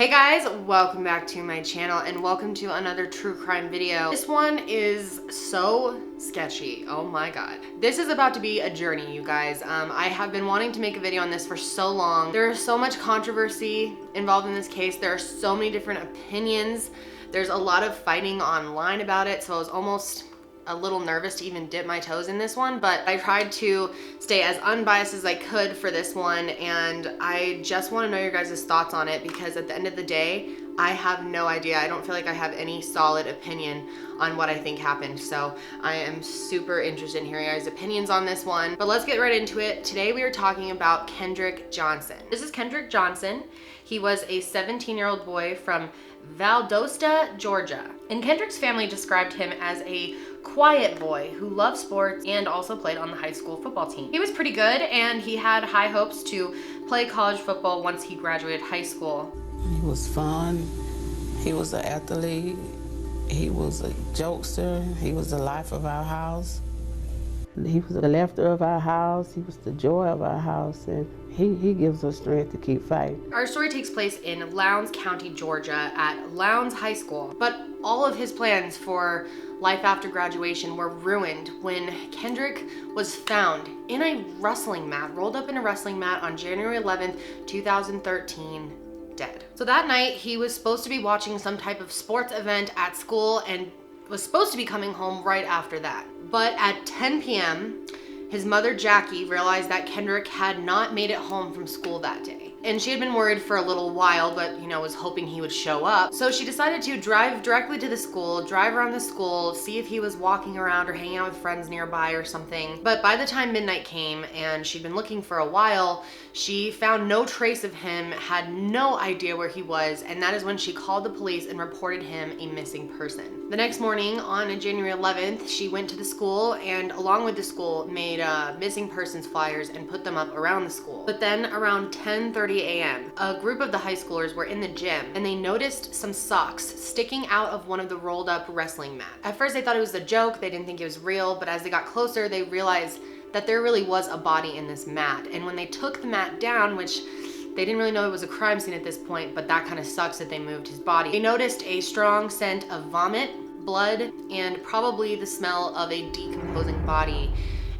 Hey guys, welcome back to my channel and welcome to another true crime video. This one is so sketchy. Oh my god. This is about to be a journey, you guys. I have been wanting to make a video on this for so long. There is so much controversy involved in this case. There are so many different opinions. There's a lot of fighting online about it, so I was almost a little nervous to even dip my toes in this one, but I tried to stay as unbiased as I could for this one, and I just want to know your guys' thoughts on it because at the end of the day, I have no idea. I don't feel like I have any solid opinion on what I think happened, so I am super interested in hearing your guys' opinions on this one. But let's get right into it. Today we are talking about Kendrick Johnson. This is Kendrick Johnson. He was a 17-year-old boy from Valdosta, Georgia. And Kendrick's family described him as a quiet boy who loved sports and also played on the high school football team. He was pretty good and he had high hopes to play college football once he graduated high school. He was fun, he was an athlete, he was a jokester, he was the life of our house. He was the laughter of our house, he was the joy of our house, and he gives us strength to keep fighting. Our story takes place in Lowndes County, Georgia at Lowndes High School, but all of his plans for life after graduation were ruined when Kendrick was found in a wrestling mat, rolled up in a wrestling mat on January 11th, 2013, dead. So that night, he was supposed to be watching some type of sports event at school and was supposed to be coming home right after that. But at 10 p.m., his mother, Jackie, realized that Kendrick had not made it home from school that day. And she had been worried for a little while, but was hoping he would show up. So she decided to drive directly to the school, drive around the school, see if he was walking around or hanging out with friends nearby or something. But by the time midnight came and she'd been looking for a while, she found no trace of him, had no idea where he was, and that is when she called the police and reported him a missing person. The next morning, on January 11th, she went to the school and along with the school made missing persons flyers and put them up around the school. But then around 10:30 a.m., a group of the high schoolers were in the gym and they noticed some socks sticking out of one of the rolled up wrestling mats. At first they thought it was a joke, they didn't think it was real, but as they got closer they realized that there really was a body in this mat. And when they took the mat down, which they didn't really know it was a crime scene at this point, but that kind of sucks that they moved his body, they noticed a strong scent of vomit, blood, and probably the smell of a decomposing body.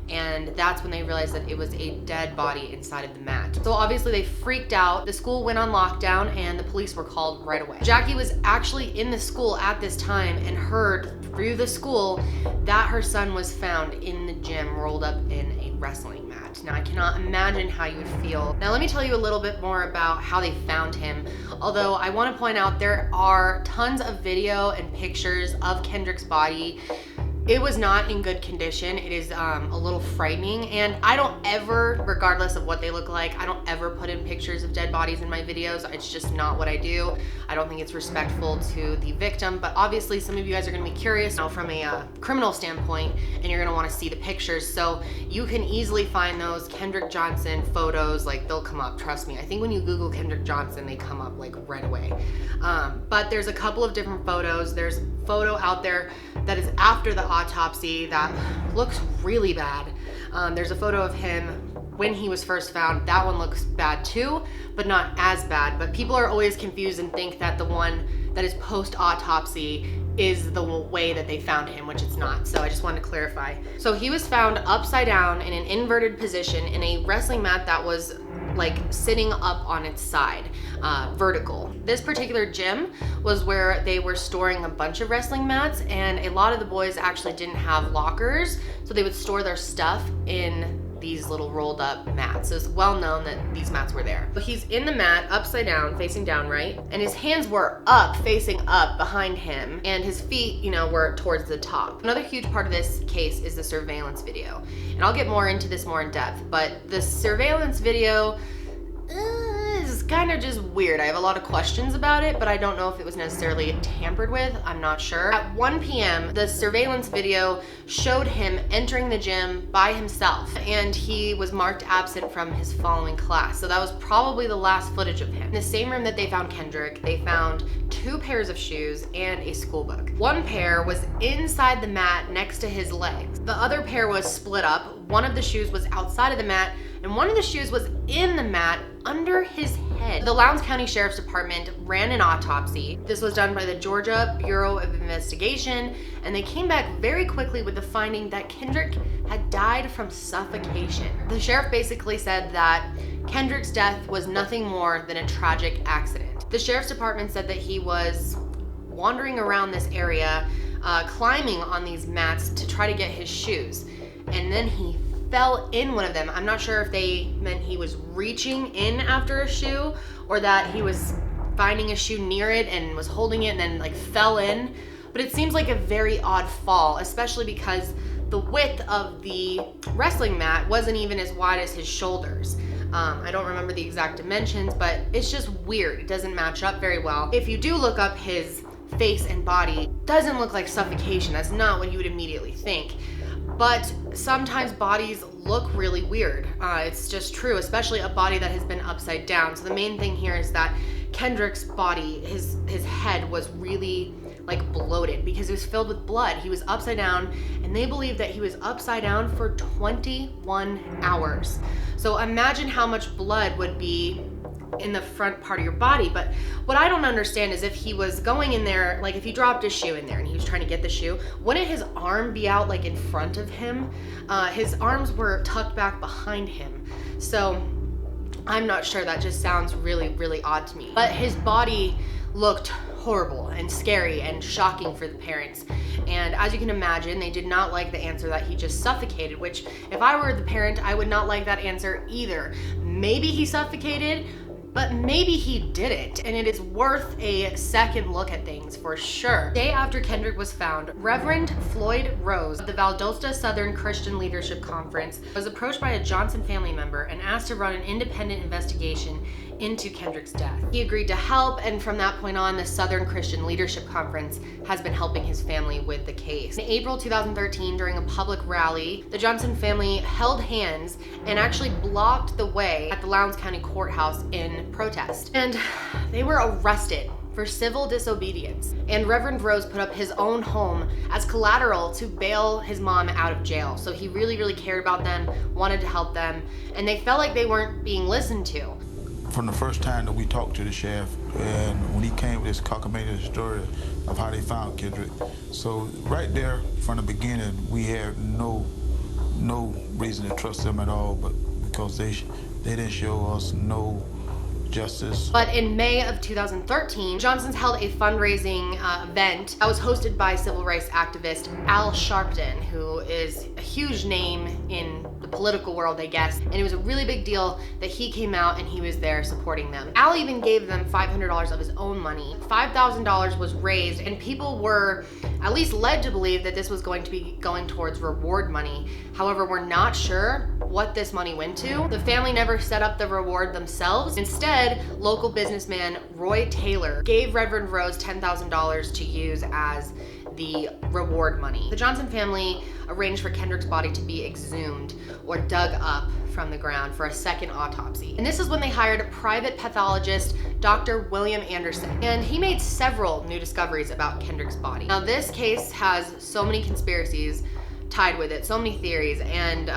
And that's when they realized that it was a dead body inside of the mat. So obviously they freaked out. The school went on lockdown and the police were called right away. Jackie was actually in the school at this time and heard through the school that her son was found in the gym rolled up in a wrestling mat. Now I cannot imagine how you would feel. Now let me tell you a little bit more about how they found him. Although I want to point out there are tons of video and pictures of Kendrick's body. It was not in good condition. It is a little frightening, and I don't ever, regardless of what they look like, I don't ever put in pictures of dead bodies in my videos. It's just not what I do. I don't think it's respectful to the victim, but obviously some of you guys are gonna be curious now from a criminal standpoint, and you're gonna wanna see the pictures, so you can easily find those Kendrick Johnson photos, like they'll come up, trust me. I think when you Google Kendrick Johnson, they come up like right away. But there's a couple of different photos. There's a photo out there that is after the autopsy that looks really bad. There's a photo of him when he was first found. That one looks bad too, but not as bad. But people are always confused and think that the one that is post-autopsy is the way that they found him, which it's not. So I just wanted to clarify. So he was found upside down in an inverted position in a wrestling mat that was like sitting up on its side, vertical. This particular gym was where they were storing a bunch of wrestling mats, and a lot of the boys actually didn't have lockers, so they would store their stuff in these little rolled up mats. So it's well known that these mats were there. But he's in the mat upside down, facing down, right? And his hands were up, facing up behind him, and his feet, were towards the top. Another huge part of this case is the surveillance video. And I'll get more into this more in depth, but the surveillance video is kind of just weird. I have a lot of questions about it, but I don't know if it was necessarily tampered with. I'm not sure. At 1 p.m., the surveillance video showed him entering the gym by himself, and he was marked absent from his following class. So that was probably the last footage of him. In the same room that they found Kendrick, they found 2 pairs of shoes and a school book. One pair was inside the mat next to his legs. The other pair was split up. One of the shoes was outside of the mat, and one of the shoes was in the mat under his head. The Lowndes County Sheriff's Department ran an autopsy. This was done by the Georgia Bureau of Investigation, and they came back very quickly with the finding that Kendrick had died from suffocation. The sheriff basically said that Kendrick's death was nothing more than a tragic accident. The Sheriff's Department said that he was wandering around this area, climbing on these mats to try to get his shoes, and then he fell in one of them. I'm not sure if they meant he was reaching in after a shoe or that he was finding a shoe near it and was holding it and then like fell in, but it seems like a very odd fall, especially because the width of the wrestling mat wasn't even as wide as his shoulders. I don't remember the exact dimensions, but it's just weird. It doesn't match up very well. If you do look up his face and body, it doesn't look like suffocation. That's not what you would immediately think. But sometimes bodies look really weird. It's just true, especially a body that has been upside down. So the main thing here is that Kendrick's body, his head was really like bloated because it was filled with blood. He was upside down, and they believe that he was upside down for 21 hours. So imagine how much blood would be in the front part of your body. But what I don't understand is if he was going in there, like if he dropped his shoe in there and he was trying to get the shoe, wouldn't his arm be out like in front of him? His arms were tucked back behind him. So I'm not sure. That just sounds really, really odd to me. But his body looked horrible and scary and shocking for the parents. And as you can imagine, they did not like the answer that he just suffocated, which if I were the parent, I would not like that answer either. Maybe he suffocated, but maybe he didn't, and it is worth a second look at things for sure. The day after Kendrick was found, Reverend Floyd Rose of the Valdosta Southern Christian Leadership Conference was approached by a Johnson family member and asked to run an independent investigation into Kendrick's death. He agreed to help, and from that point on, the Southern Christian Leadership Conference has been helping his family with the case. In April 2013, during a public rally, the Johnson family held hands and actually blocked the way at the Lowndes County Courthouse in protest. And they were arrested for civil disobedience. And Reverend Rose put up his own home as collateral to bail his mom out of jail. So he really, really cared about them, wanted to help them, and they felt like they weren't being listened to. From the first time that we talked to the sheriff, and when he came with his cockamamie story of how they found Kendrick, so right there from the beginning, we had no reason to trust them at all, but because they didn't show us no justice. But in May of 2013, Johnson's held a fundraising event that was hosted by civil rights activist Al Sharpton, who is a huge name in the political world, I guess. And it was a really big deal that he came out and he was there supporting them. Al even gave them $500 of his own money. $5,000 was raised, and people were at least led to believe that this was going to be going towards reward money. However, we're not sure what this money went to. The family never set up the reward themselves. Instead, local businessman Roy Taylor gave Reverend Rose $10,000 to use as the reward money. The Johnson family arranged for Kendrick's body to be exhumed or dug up from the ground for a second autopsy. And this is when they hired private pathologist Dr. William Anderson. And he made several new discoveries about Kendrick's body. Now, this case has so many conspiracies tied with it, so many theories, and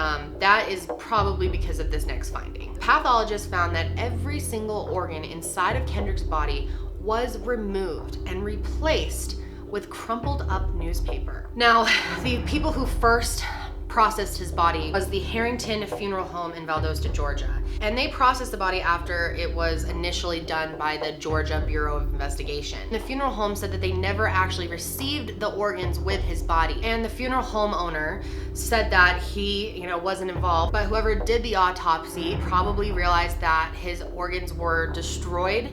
that is probably because of this next finding. Pathologists found that every single organ inside of Kendrick's body was removed and replaced with crumpled up newspaper. Now, the people who first processed his body was the Harrington Funeral Home in Valdosta, Georgia. And they processed the body after it was initially done by the Georgia Bureau of Investigation. The funeral home said that they never actually received the organs with his body. And the funeral home owner said that he, wasn't involved, but whoever did the autopsy probably realized that his organs were destroyed,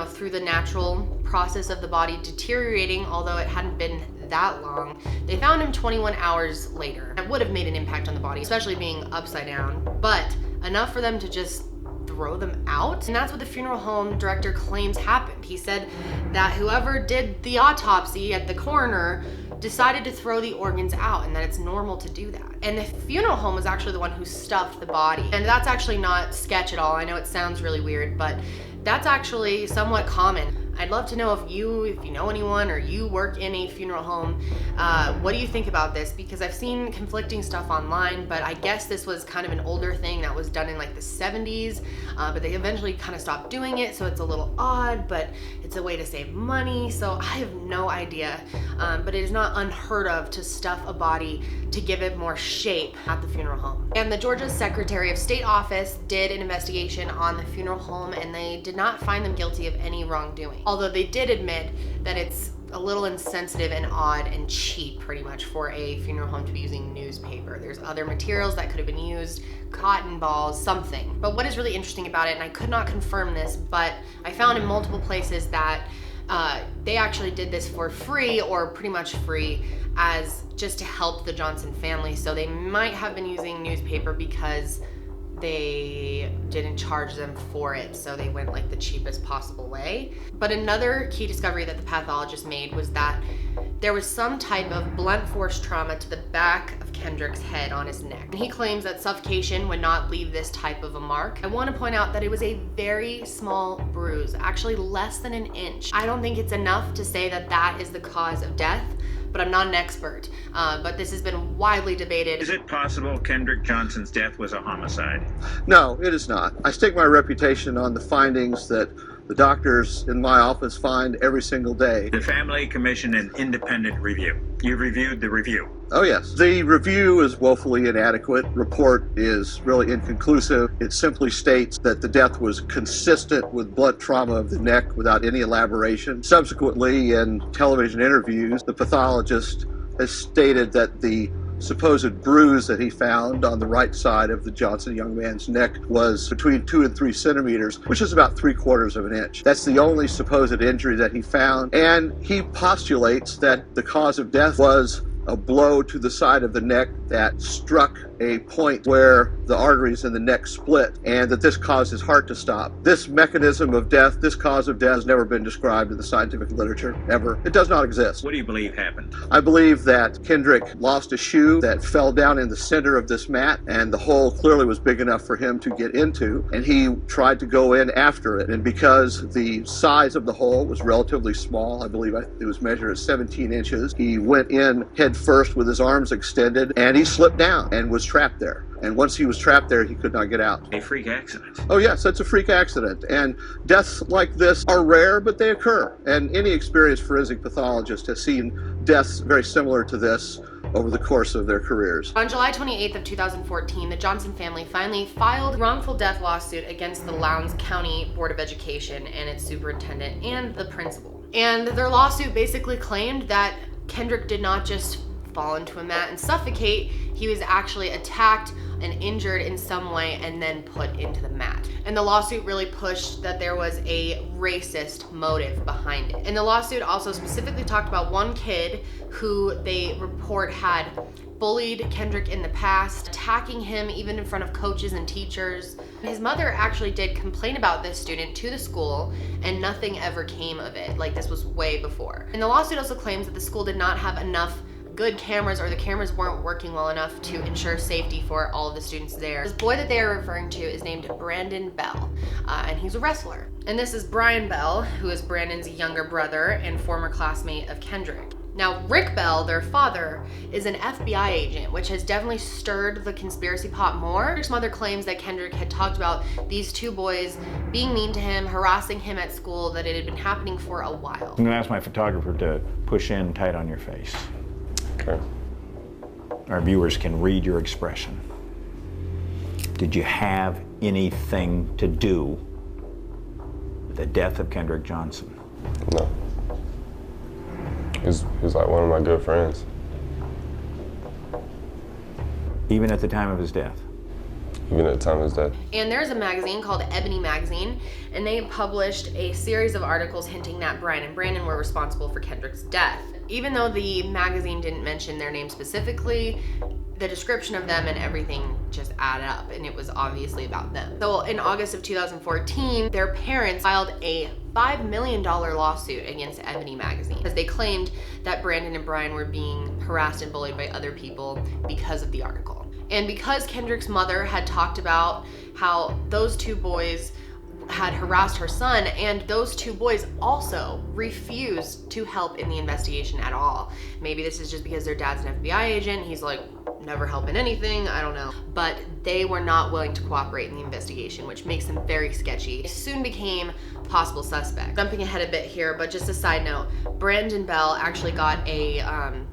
through the natural process of the body deteriorating, although it hadn't been that long. They found him 21 hours later. It would have made an impact on the body, especially being upside down, but enough for them to just throw them out. And that's what the funeral home director claims happened. He said that whoever did the autopsy at the coroner decided to throw the organs out and that it's normal to do that. And the funeral home was actually the one who stuffed the body. And that's actually not sketch at all. I know it sounds really weird, but that's actually somewhat common. I'd love to know if you know anyone or you work in a funeral home, what do you think about this? Because I've seen conflicting stuff online, but I guess this was kind of an older thing that was done in like the 70s, but they eventually kind of stopped doing it, so it's a little odd, but it's a way to save money, so I have no idea. But it is not unheard of to stuff a body to give it more shape at the funeral home. And the Georgia Secretary of State office did an investigation on the funeral home, and they did not find them guilty of any wrongdoing. Although they did admit that it's a little insensitive and odd and cheap pretty much for a funeral home to be using newspaper. There's other materials that could have been used, cotton balls, something. But what is really interesting about it, and I could not confirm this, but I found in multiple places that they actually did this for free, or pretty much free, as just to help the Johnson family. So they might have been using newspaper because they didn't charge them for it, so they went like the cheapest possible way. But another key discovery that the pathologist made was that there was some type of blunt force trauma to the back of Kendrick's head on his neck. And he claims that suffocation would not leave this type of a mark. I want to point out that it was a very small bruise, actually less than an inch. I don't think it's enough to say that that is the cause of death, but I'm not an expert. But this has been widely debated. Is it possible Kendrick Johnson's death was a homicide? No, it is not. I stake my reputation on the findings that the doctors in my office find every single day. The family commissioned an independent review. You reviewed the review. Oh yes. The review is woefully inadequate. Report is really inconclusive. It simply states that the death was consistent with blunt trauma of the neck without any elaboration. Subsequently, in television interviews, the pathologist has stated that the supposed bruise that he found on the right side of the Johnson young man's neck was between 2 and 3 centimeters, which is about 3/4 of an inch. That's the only supposed injury that he found, and he postulates that the cause of death was a blow to the side of the neck that struck a point where the arteries in the neck split, and that this caused his heart to stop. This mechanism of death, this cause of death, has never been described in the scientific literature, ever. It does not exist. What do you believe happened? I believe that Kendrick lost a shoe that fell down in the center of this mat, and the hole clearly was big enough for him to get into, and he tried to go in after it. And because the size of the hole was relatively small, I believe it was measured at 17 inches, he went in head first with his arms extended, and he slipped down and was trapped there. And once he was trapped there, he could not get out. A freak accident. Oh yes, that's a freak accident. And deaths like this are rare, but they occur. And any experienced forensic pathologist has seen deaths very similar to this over the course of their careers. On July 28th of 2014, the Johnson family finally filed a wrongful death lawsuit against the Lowndes County Board of Education and its superintendent and the principal. And their lawsuit basically claimed that Kendrick did not just fall into a mat and suffocate, he was actually attacked and injured in some way and then put into the mat. And the lawsuit really pushed that there was a racist motive behind it. And the lawsuit also specifically talked about one kid who they report had bullied Kendrick in the past, attacking him even in front of coaches and teachers. His mother actually did complain about this student to the school, and nothing ever came of it. Like, this was way before. And the lawsuit also claims that the school did not have enough good cameras, or the cameras weren't working well enough to ensure safety for all of the students there. This boy that they are referring to is named Brandon Bell, and he's a wrestler. And this is Brian Bell, who is Brandon's younger brother and former classmate of Kendrick. Now, Rick Bell, their father, is an FBI agent, which has definitely stirred the conspiracy pot more. Kendrick's mother claims that Kendrick had talked about these two boys being mean to him, harassing him at school, that it had been happening for a while. I'm gonna ask my photographer to push in tight on your face. Okay. Our viewers can read your expression. Did you have anything to do with the death of Kendrick Johnson? No. He's like one of my good friends. Even at the time of his death? Even at the time of his death. And there's a magazine called Ebony Magazine, and they published a series of articles hinting that Brian and Brandon were responsible for Kendrick's death. Even though the magazine didn't mention their name specifically, the description of them and everything just added up, and it was obviously about them. So in August of 2014, their parents filed a $5 million lawsuit against Ebony Magazine because they claimed that Brandon and Brian were being harassed and bullied by other people because of the article. And because Kendrick's mother had talked about how those two boys had harassed her son, and those two boys also refused to help in the investigation at all. Maybe this is just because their dad's an FBI agent. He's like, never helping anything, I don't know. But they were not willing to cooperate in the investigation, which makes them very sketchy. They soon became possible suspects. Jumping ahead a bit here, but just a side note, Brandon Bell actually got a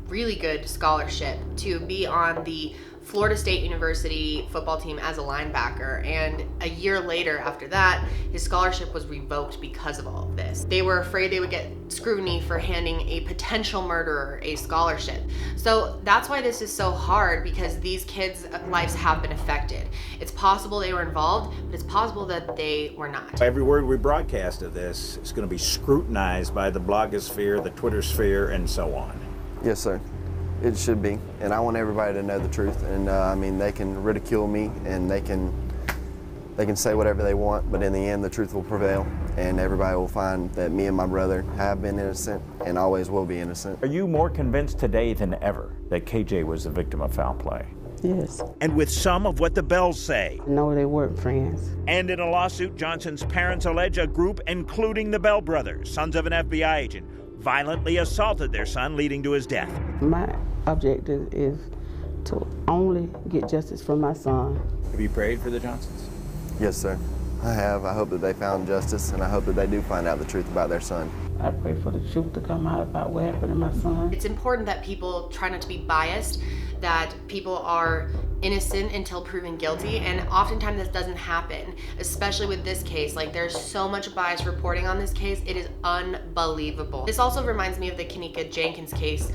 really good scholarship to be on the Florida State University football team as a linebacker, and a year later after that, his scholarship was revoked because of all of this. They were afraid they would get scrutiny for handing a potential murderer a scholarship. So that's why this is so hard, because these kids' lives have been affected. It's possible they were involved, but it's possible that they were not. Every word we broadcast of this is going to be scrutinized by the blogosphere, the Twitter sphere, and so on. Yes, sir. It should be, and I want everybody to know the truth. And I mean, they can ridicule me, and they can say whatever they want, but in the end, the truth will prevail, and everybody will find that me and my brother have been innocent and always will be innocent. Are you more convinced today than ever that KJ was a victim of foul play? Yes. And with some of what the Bells say. No, they weren't friends. And in a lawsuit, Johnson's parents allege a group, including the Bell brothers, sons of an FBI agent, violently assaulted their son, leading to his death. My objective is to only get justice for my son. Have you prayed for the Johnsons? Yes, sir. I have. I hope that they found justice, and I hope that they do find out the truth about their son. I pray for the truth to come out about what happened to my son. It's important that people try not to be biased, that people are innocent until proven guilty, and oftentimes this doesn't happen, especially with this case. Like, there's so much bias reporting on this case, it is unbelievable. This also reminds me of the Kenneka Jenkins case.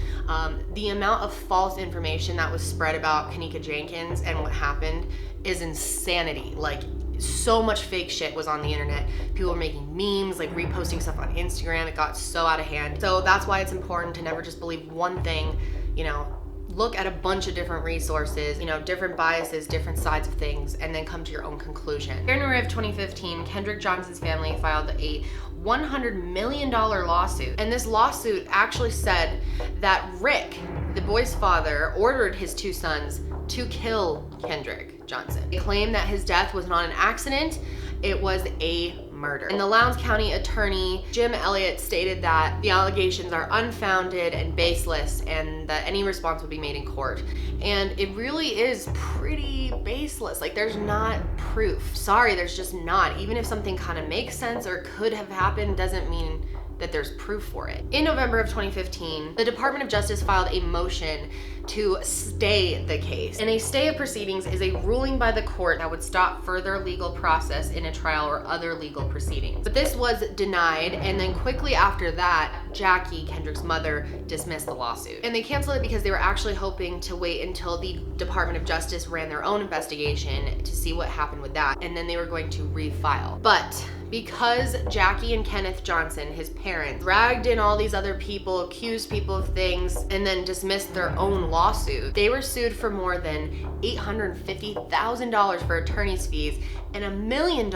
The amount of false information that was spread about Kenneka Jenkins and what happened is insanity. Like, so much fake shit was on the internet. People were making memes, like reposting stuff on Instagram. It got so out of hand. So that's why it's important to never just believe one thing, you know, look at a bunch of different resources, you know, different biases, different sides of things, and then come to your own conclusion. In January of 2015, Kendrick Johnson's family filed a $100 million lawsuit. And this lawsuit actually said that Rick, the boy's father, ordered his two sons to kill Kendrick Johnson. They claimed that his death was not an accident, it was a murder. And the Lowndes County attorney, Jim Elliott, stated that the allegations are unfounded and baseless, and that any response would be made in court. And it really is pretty baseless. Like, there's not proof. Sorry, there's just not. Even if something kind of makes sense or could have happened, doesn't mean that there's proof for it. In November of 2015, the Department of Justice filed a motion to stay the case. And a stay of proceedings is a ruling by the court that would stop further legal process in a trial or other legal proceedings. But this was denied, and then quickly after that, Jackie, Kendrick's mother, dismissed the lawsuit. And they canceled it because they were actually hoping to wait until the Department of Justice ran their own investigation to see what happened with that, and then they were going to refile. But because Jackie and Kenneth Johnson, his parents, dragged in all these other people, accused people of things, and then dismissed their own lawsuit, they were sued for more than $850,000 for attorney's fees and $1 million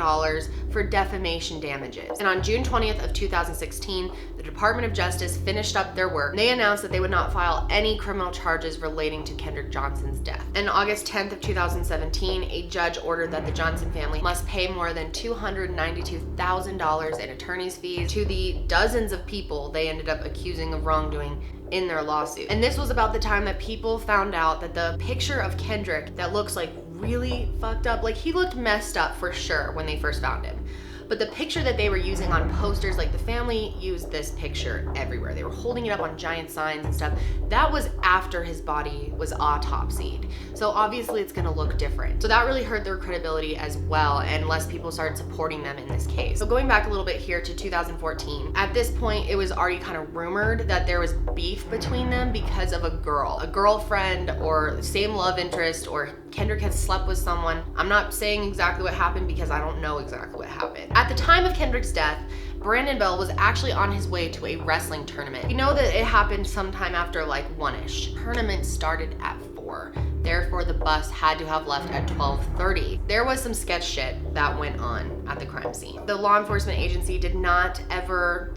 for defamation damages. And on June 20th of 2016, the Department of Justice finished up their work. They announced that they would not file any criminal charges relating to Kendrick Johnson's death. And August 10th of 2017, a judge ordered that the Johnson family must pay more than $292,000 in attorney's fees to the dozens of people they ended up accusing of wrongdoing in their lawsuit. And this was about the time that people found out that the picture of Kendrick that looks like really fucked up, like he looked messed up for sure when they first found him. But the picture that they were using on posters, like the family used this picture everywhere. They were holding it up on giant signs and stuff. That was after his body was autopsied. So obviously it's gonna look different. So that really hurt their credibility as well, and less people started supporting them in this case. So going back a little bit here to 2014, at this point it was already kind of rumored that there was beef between them because of a girlfriend or same love interest, or Kendrick had slept with someone. I'm not saying exactly what happened because I don't know exactly what happened. At the time of Kendrick's death, Brandon Bell was actually on his way to a wrestling tournament. We know that it happened sometime after like 1-ish. Tournament started at 4. Therefore, the bus had to have left at 12:30. There was some sketch shit that went on at the crime scene. The law enforcement agency did not ever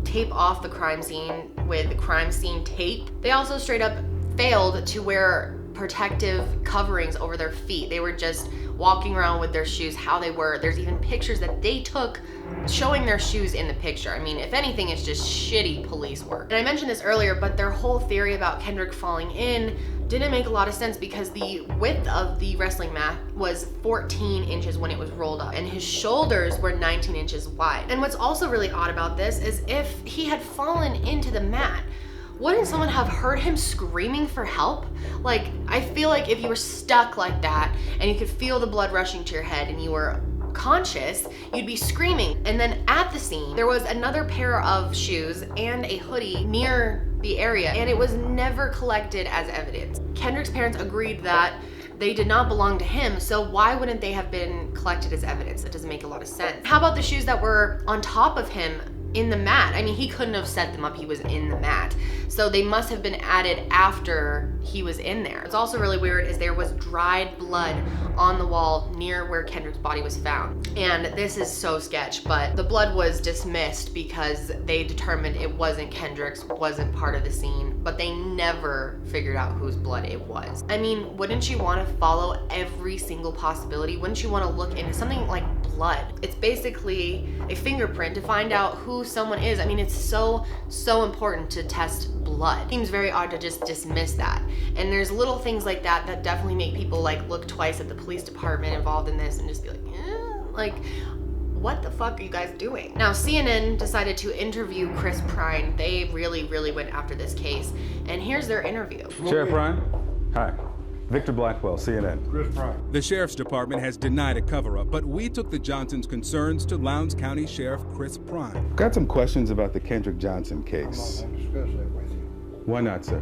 tape off the crime scene with crime scene tape. They also straight up failed to wear protective coverings over their feet. They were just walking around with their shoes how they were. There's even pictures that they took showing their shoes in the picture. I mean, if anything, it's just shitty police work. And I mentioned this earlier, but their whole theory about Kendrick falling in didn't make a lot of sense because the width of the wrestling mat was 14 inches when it was rolled up, and his shoulders were 19 inches wide. And what's also really odd about this is if he had fallen into the mat, wouldn't someone have heard him screaming for help? Like, I feel like if you were stuck like that and you could feel the blood rushing to your head and you were conscious, you'd be screaming. And then at the scene, there was another pair of shoes and a hoodie near the area, and it was never collected as evidence. Kendrick's parents agreed that they did not belong to him, so why wouldn't they have been collected as evidence? That doesn't make a lot of sense. How about the shoes that were on top of him in the mat? I mean, he couldn't have set them up, he was in the mat. So they must have been added after he was in there. What's also really weird is there was dried blood on the wall near where Kendrick's body was found. And this is so sketch, but the blood was dismissed because they determined it wasn't Kendrick's, wasn't part of the scene, but they never figured out whose blood it was. I mean, wouldn't you want to follow every single possibility? Wouldn't you want to look into something like blood? It's basically a fingerprint to find out who someone is. I mean, it's so important to test blood. Seems very odd to just dismiss that. And there's little things like that that definitely make people like look twice at the police department involved in this and just be like, like, what the fuck are you guys doing? Now, CNN decided to interview Chris Prine. They really went after this case. And here's their interview. Sheriff Prine, hi. Victor Blackwell, CNN. Chris Prine. The Sheriff's Department has denied a cover-up, but we took the Johnsons' concerns to Lowndes County Sheriff Chris Prine. Got some questions about the Kendrick Johnson case. I'm not going to discuss that with you. Why not, sir?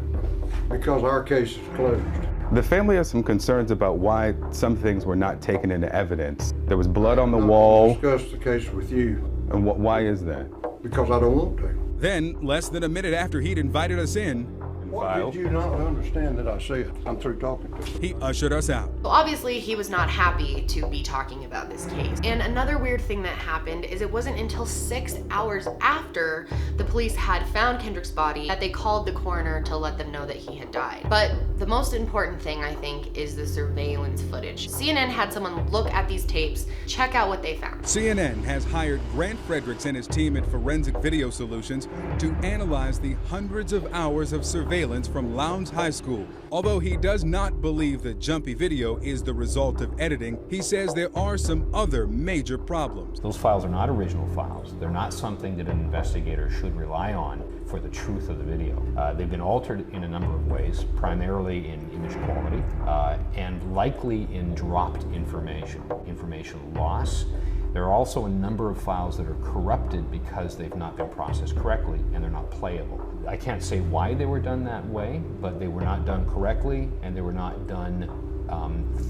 Because our case is closed. The family has some concerns about why some things were not taken into evidence. There was blood on the wall. I'm not going to discuss the case with you. And why is that? Because I don't want to. Then, less than a minute after he'd invited us in, What did you not understand that I said? I'm through talking to you. he ushered us out. So obviously he was not happy to be talking about this case. And another weird thing that happened is it wasn't until 6 hours after the police had found Kendrick's body that they called the coroner to let them know that he had died. But the most important thing, I think, is the surveillance footage. CNN had someone look at these tapes, check out what they found. CNN has hired Grant Fredericks and his team at Forensic Video Solutions to analyze the hundreds of hours of surveillance from Lowndes High School. Although he does not believe the jumpy video is the result of editing, he says there are some other major problems. Those files are not original files. They're not something that an investigator should rely on for the truth of the video. They've been altered in a number of ways, primarily in image quality, and likely in dropped information loss. There are also a number of files that are corrupted because they've not been processed correctly and they're not playable. I can't say why they were done that way, but they were not done correctly and they were not done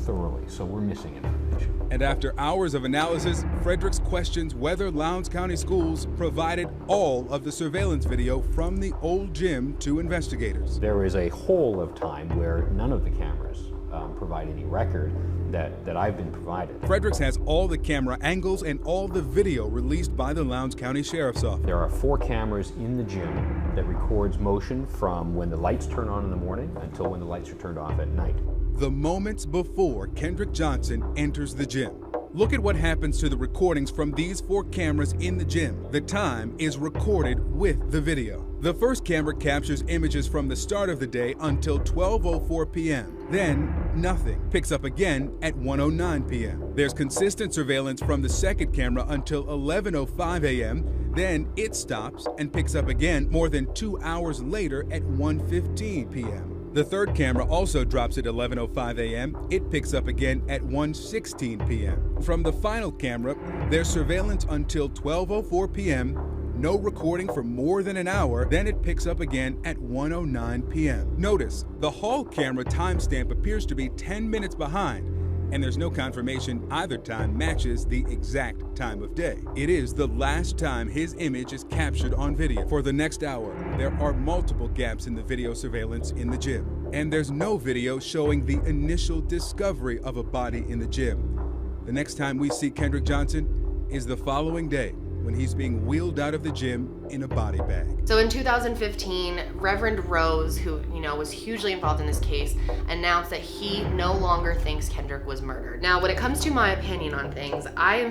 thoroughly, so we're missing information. And after hours of analysis, Fredericks questions whether Lowndes County Schools provided all of the surveillance video from the old gym to investigators. There is a whole of time where none of the cameras provide any record that I've been provided. Fredericks has all the camera angles and all the video released by the Lowndes County Sheriff's Office. There are 4 cameras in the gym that records motion from when the lights turn on in the morning until when the lights are turned off at night. The moments before Kendrick Johnson enters the gym. Look at what happens to the recordings from these 4 cameras in the gym. The time is recorded with the video. The first camera captures images from the start of the day until 12:04 p.m. Then, nothing. Picks up again at 1:09 p.m. There's consistent surveillance from the second camera until 11:05 a.m. Then it stops and picks up again more than 2 hours later at 1:15 p.m. The third camera also drops at 11:05 a.m. It picks up again at 1:16 p.m. From the final camera, there's surveillance until 12:04 p.m., no recording for more than an hour, then it picks up again at 1:09 p.m. Notice, the hall camera timestamp appears to be 10 minutes behind, and there's no confirmation either time matches the exact time of day. It is the last time his image is captured on video. For the next hour, there are multiple gaps in the video surveillance in the gym, and there's no video showing the initial discovery of a body in the gym. The next time we see Kendrick Johnson is the following day when he's being wheeled out of the gym in a body bag. So in 2015, Reverend Rose, who was hugely involved in this case, announced that he no longer thinks Kendrick was murdered. Now, when it comes to my opinion on things, I'm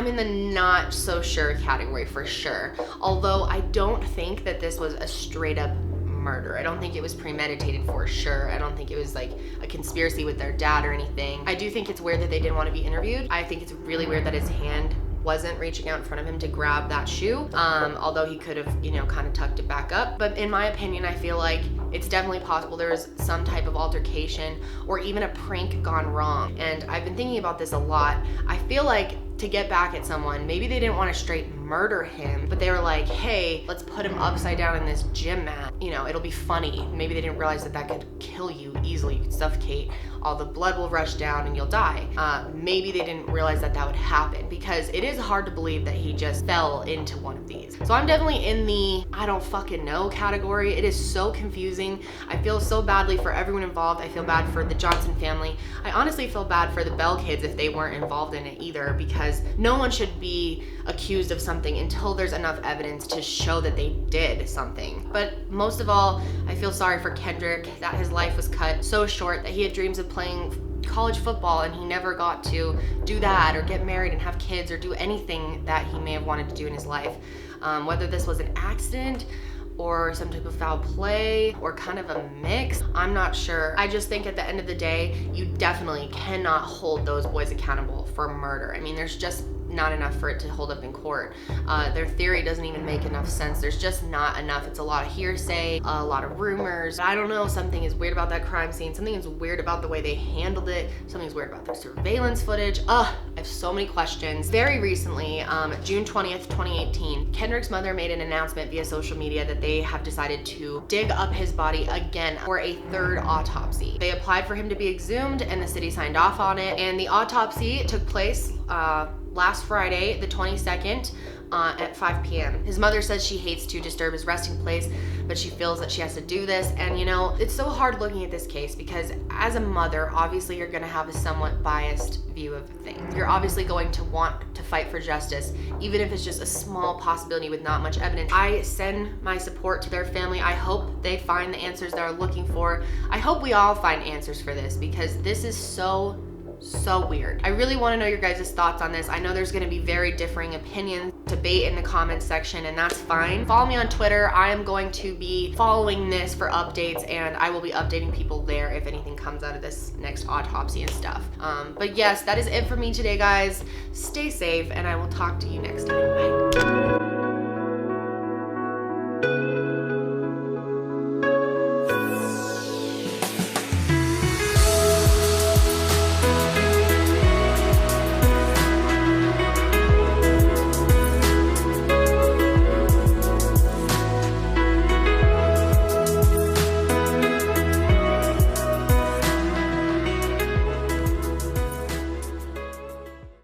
in the not so sure category for sure. Although I don't think that this was a straight up murder. I don't think it was premeditated for sure. I don't think it was like a conspiracy with their dad or anything. I do think it's weird that they didn't want to be interviewed. I think it's really weird that his hand wasn't reaching out in front of him to grab that shoe, although he could have, kind of tucked it back up. But in my opinion, I feel like it's definitely possible there was some type of altercation or even a prank gone wrong. And I've been thinking about this a lot. I feel like to get back at someone, maybe they didn't want to straight murder him, but they were like, hey, let's put him upside down in this gym mat. It'll be funny. Maybe they didn't realize that that could kill you easily. You could suffocate, all the blood will rush down and you'll die. Maybe they didn't realize that that would happen, because it is hard to believe that he just fell into one of these. So I'm definitely in the I don't fucking know category. It is so confusing. I feel so badly for everyone involved. I feel bad for the Johnson family. I honestly feel bad for the Bell kids if they weren't involved in it either, because no one should be accused of something until there's enough evidence to show that they did something. But most of all, I feel sorry for Kendrick, that his life was cut so short, that he had dreams of playing college football and he never got to do that or get married and have kids or do anything that he may have wanted to do in his life. Whether this was an accident or some type of foul play or kind of a mix, I'm not sure. I just think at the end of the day, you definitely cannot hold those boys accountable for murder. I mean, there's just not enough for it to hold up in court. Their theory doesn't even make enough sense. There's just not enough. It's a lot of hearsay, a lot of rumors. I don't know, something is weird about that crime scene. Something is weird about the way they handled it. Something's weird about their surveillance footage. I have so many questions. Very recently, June 20th, 2018, Kendrick's mother made an announcement via social media that they have decided to dig up his body again for a third autopsy. They applied for him to be exhumed and the city signed off on it. And the autopsy took place last Friday, the 22nd, at 5 p.m. His mother says she hates to disturb his resting place, but she feels that she has to do this. And it's so hard looking at this case, because as a mother, obviously you're gonna have a somewhat biased view of things. You're obviously going to want to fight for justice, even if it's just a small possibility with not much evidence. I send my support to their family. I hope they find the answers they're looking for. I hope we all find answers for this, because this is so weird. I really want to know your guys' thoughts on this. I know there's going to be very differing opinions, debate in the comments section, and that's fine. Follow me on Twitter. I am going to be following this for updates, and I will be updating people there if anything comes out of this next autopsy and stuff. But yes, that is it for me today, guys. Stay safe, and I will talk to you next time. Bye.